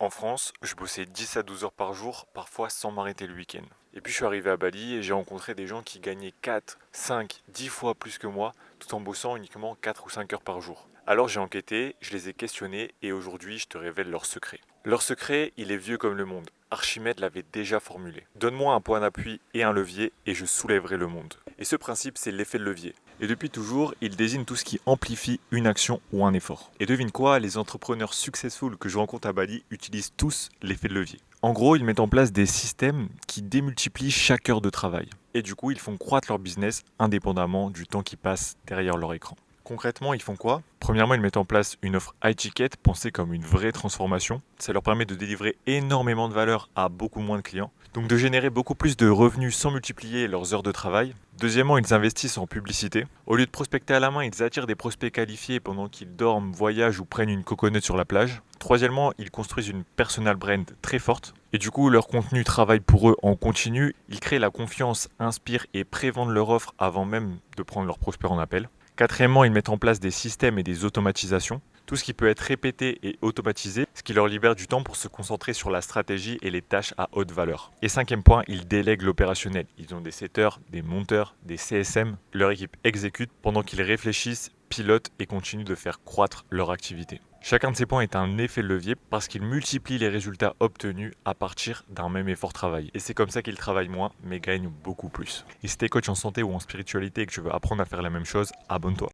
En France, je bossais 10 à 12 heures par jour, parfois sans m'arrêter le week-end. Et puis je suis arrivé à Bali et j'ai rencontré des gens qui gagnaient 4, 5, 10 fois plus que moi, tout en bossant uniquement 4 ou 5 heures par jour. Alors j'ai enquêté, je les ai questionnés et aujourd'hui je te révèle leur secret. Leur secret, il est vieux comme le monde. Archimède l'avait déjà formulé. Donne-moi un point d'appui et un levier et je soulèverai le monde. Et ce principe, c'est l'effet de levier. Et depuis toujours, il désigne tout ce qui amplifie une action ou un effort. Et devine quoi, les entrepreneurs successful que je rencontre à Bali utilisent tous l'effet de levier. En gros, ils mettent en place des systèmes qui démultiplient chaque heure de travail. Et du coup, ils font croître leur business indépendamment du temps qui passe derrière leur écran. Concrètement, ils font quoi? Premièrement, ils mettent en place une offre high ticket pensée comme une vraie transformation. Ça leur permet de délivrer énormément de valeur à beaucoup moins de clients, donc de générer beaucoup plus de revenus sans multiplier leurs heures de travail. Deuxièmement, ils investissent en publicité. Au lieu de prospecter à la main, ils attirent des prospects qualifiés pendant qu'ils dorment, voyagent ou prennent une coconut sur la plage. Troisièmement, ils construisent une personal brand très forte. Et du coup, leur contenu travaille pour eux en continu. Ils créent la confiance, inspirent et prévendent leur offre avant même de prendre leurs prospects en appel. Quatrièmement, ils mettent en place des systèmes et des automatisations. Tout ce qui peut être répété et automatisé, ce qui leur libère du temps pour se concentrer sur la stratégie et les tâches à haute valeur. Et cinquième point, ils délèguent l'opérationnel. Ils ont des setters, des monteurs, des CSM. Leur équipe exécute pendant qu'ils réfléchissent, pilotent et continuent de faire croître leur activité. Chacun de ces points est un effet de levier parce qu'ils multiplient les résultats obtenus à partir d'un même effort travaillé. Et c'est comme ça qu'ils travaillent moins mais gagnent beaucoup plus. Et si t'es coach en santé ou en spiritualité et que tu veux apprendre à faire la même chose, abonne-toi.